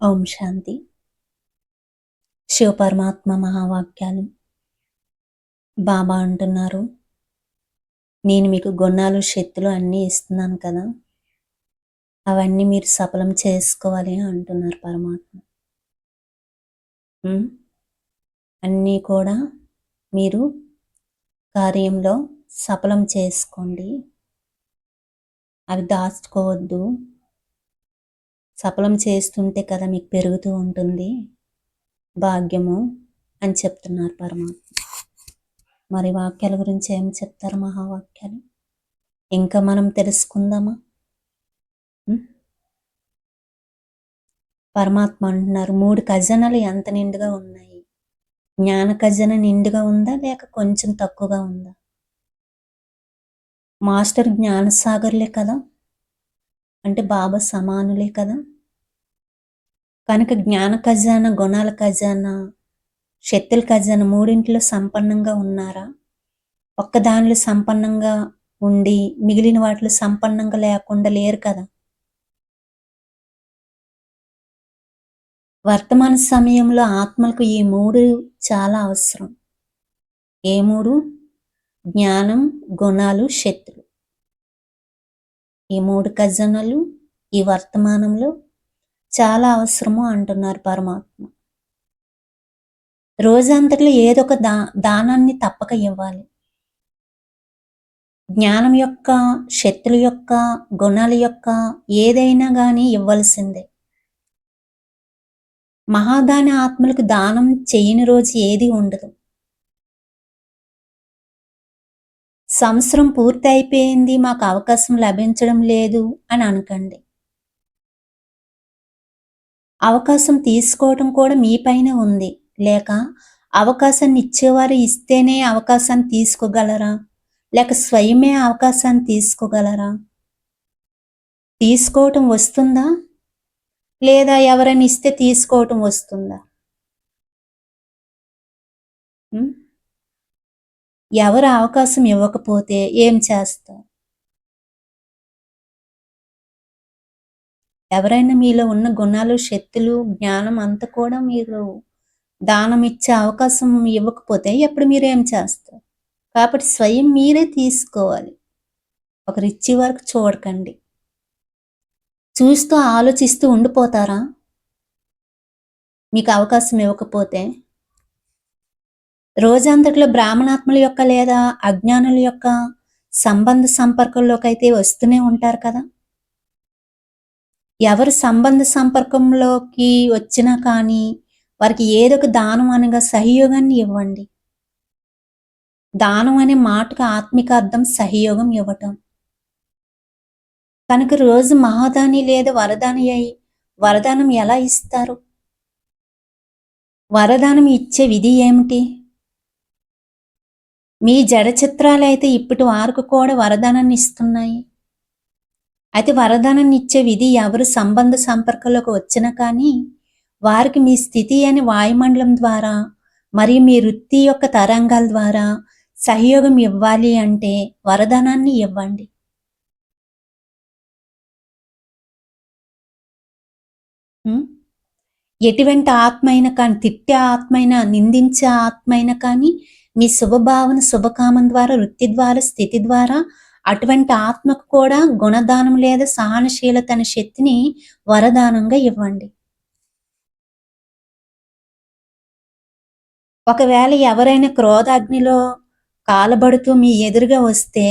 ఓం శాంతి. శివపరమాత్మ మహావాక్యాలు. బాబా అంటున్నారు, నేను మీకు గుణాలు శక్తులు అన్నీ ఇస్తున్నాను కదా, అవన్నీ మీరు సఫలం చేసుకోవాలి అంటున్నారు పరమాత్మ. అన్నీ కూడా మీరు కార్యంలో సఫలం చేసుకోండి, అవి దాచుకోవద్దు. సఫలం చేస్తుంటే కదా మీకు పెరుగుతూ ఉంటుంది భాగ్యము అని చెప్తున్నారు పరమాత్మ. మరి వాక్యాల గురించి ఏం చెప్తారు మహావాక్యాలు? ఇంకా మనం తెలుసుకుందామా? పరమాత్మ అంటున్నారు, 3 ఖజానాలు ఎంత నిండుగా ఉన్నాయి. జ్ఞాన ఖజానా నిండుగా ఉందా లేక కొంచెం తక్కువగా ఉందా? మాస్టర్ జ్ఞానసాగర్లే కదా, అంటే బాబా సమానులే కదా. కనుక జ్ఞాన ఖజానా, గుణాల ఖజానా, శక్తుల ఖజానా మూడింటిలో సంపన్నంగా ఉన్నారా? ఒక్కదానిలో సంపన్నంగా ఉండి మిగిలిన వాటిలో సంపన్నంగా లేకుండా లేరు కదా. వర్తమాన సమయంలో ఆత్మలకు ఈ 3 చాలా అవసరం. ఏ 3? జ్ఞానం, గుణాలు, శక్తులు. ఈ 3 ఖజానాలు ఈ వర్తమానంలో చాలా అవసరము అంటున్నారు పరమాత్మ. రోజంతట్లో ఏదో ఒక దానాన్ని తప్పక ఇవ్వాలి. జ్ఞానం యొక్క, శక్తుల యొక్క, గుణాల యొక్క ఏదైనా కానీ ఇవ్వాల్సిందే. మహాదాని ఆత్మలకు దానం చేయని రోజు ఏది ఉండదు. సంవత్సరం పూర్తి అయిపోయింది, మాకు అవకాశం లభించడం లేదు అని అనకండి. అవకాశం తీసుకోవడం కూడా మీ పైన ఉంది. లేక అవకాశాన్ని ఇచ్చేవారు ఇస్తేనే అవకాశాన్ని తీసుకోగలరా, లేక స్వయమే అవకాశాన్ని తీసుకోగలరా? తీసుకోవటం వస్తుందా లేదా ఎవరైనా ఇస్తే తీసుకోవటం వస్తుందా? ఎవరు అవకాశం ఇవ్వకపోతే ఏం చేస్తారు? ఎవరైనా మీలో ఉన్న గుణాలు, శక్తులు, జ్ఞానం అంతా కూడా మీరు దానం ఇచ్చే అవకాశం ఇవ్వకపోతే ఎప్పుడు మీరేం చేస్తారు? కాబట్టి స్వయం మీరే తీసుకోవాలి. ఒకరిచ్చే వరకు చూడకండి. చూస్తూ ఆలోచిస్తూ ఉండిపోతారా మీకు అవకాశం ఇవ్వకపోతే? రోజంతట్లో బ్రాహ్మణాత్మల యొక్క లేదా అజ్ఞానుల యొక్క సంబంధ సంపర్కంలోకి అయితే వస్తూనే ఉంటారు కదా. ఎవరు సంబంధ సంపర్కంలోకి వచ్చినా కానీ వారికి ఏదో ఒక దానం అనగా సహయోగాన్ని ఇవ్వండి. దానం అనే మాటకు ఆత్మిక అర్థం సహయోగం ఇవ్వటం. కనుక రోజు మహాదాని లేదా వరదాని అయి వరదానం ఎలా ఇస్తారు? వరదానం ఇచ్చే విధి ఏమిటి? మీ జడ చిత్రాలు అయితే ఇప్పటి వరకు కూడా వరదానాన్ని ఇస్తున్నాయి. అయితే వరదానాన్ని ఇచ్చే విధి ఎవరు సంబంధ సంపర్కంలోకి వచ్చినా కానీ వారికి మీ స్థితి అని వాయుమండలం ద్వారా మరియు మీ వృత్తి యొక్క తరంగాల ద్వారా సహయోగం ఇవ్వాలి అంటే వరదానాన్ని ఇవ్వండి. ఎటువంటి ఆత్మ అయినా కానీ, తిట్టే ఆత్మ అయినా, నిందించే ఆత్మ అయినా కానీ మీ శుభభావన, శుభకామం ద్వారా, వృత్తి ద్వారా, స్థితి ద్వారా అటువంటి ఆత్మకు కూడా గుణదానం లేదా సహనశీలత అనే శక్తిని వరదానంగా ఇవ్వండి. ఒకవేళ ఎవరైనా క్రోధాగ్నిలో కాలబడుతూ మీ ఎదురుగా వస్తే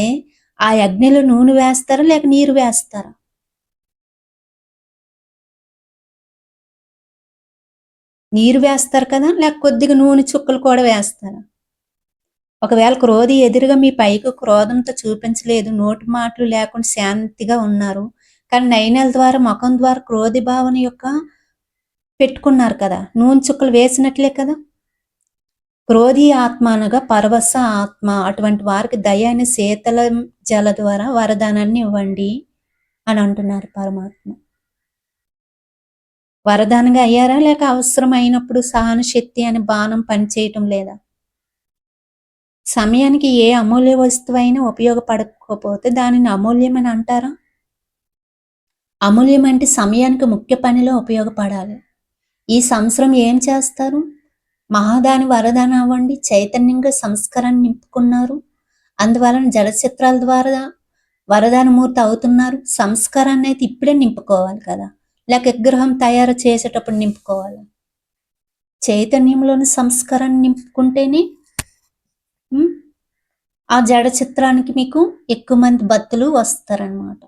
ఆ అగ్నిలో నూనె వేస్తారా లేక నీరు వేస్తారా? నీరు వేస్తారు కదా, లేక కొద్దిగా నూనె చుక్కలు కూడా వేస్తారా? ఒకవేళ క్రోధి ఎదురుగా మీ పైకి క్రోధంతో చూపించలేదు, నోటి మాటలు లేకుండా శాంతిగా ఉన్నారు, కానీ నయనాల ద్వారా, ముఖం ద్వారా క్రోధి భావన యొక్క పెట్టుకున్నారు కదా, నూనె చుక్కలు వేసినట్లే కదా. క్రోధి ఆత్మ అనగా పరవశ ఆత్మ. అటువంటి వారికి దయ అనే శీతల జల ద్వారా వరదానాన్ని ఇవ్వండి అని అంటున్నారు పరమాత్మ. వరదానంగా అయ్యారా లేక అవసరం అయినప్పుడు సహన శక్తి అనే బాణం పనిచేయటం లేదా? సమయానికి ఏ అమూల్య వస్తువు అయినా ఉపయోగపడకపోతే దానిని అమూల్యం అని అంటారా? అమూల్యం అంటే సమయానికి ముఖ్య పనిలో ఉపయోగపడాలి. ఈ సంవత్సరం ఏం చేస్తారు? మహాదాని వరదాని అవ్వండి, చైతన్యంగా సంస్కారాన్ని నింపుకున్నారు. అందువలన జడ చిత్రాల ద్వారా వరదానమూర్తి అవుతున్నారు. సంస్కారాన్ని అయితే ఇప్పుడే నింపుకోవాలి కదా, లేక విగ్రహం తయారు చేసేటప్పుడు నింపుకోవాలి. చైతన్యంలోని సంస్కారాన్ని నింపుకుంటేనే ఆ జడ చిత్రానికి మీకు ఎక్కువ మంది భక్తులు వస్తారనమాట.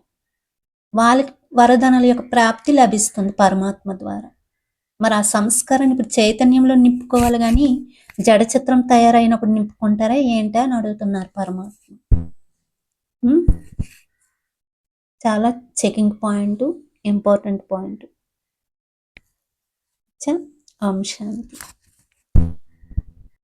వాళ్ళకి వరదానాల యొక్క ప్రాప్తి లభిస్తుంది పరమాత్మ ద్వారా. మరి ఆ సంస్కారాన్ని ఇప్పుడు చైతన్యంలో నింపుకోవాలి కానీ జడ చిత్రం తయారైనప్పుడు నింపుకుంటారా ఏంటా అని అడుగుతున్నారు పరమాత్మ. చాలా చెకింగ్ పాయింట్, ఇంపార్టెంట్ పాయింట్. ఓం శాంతి.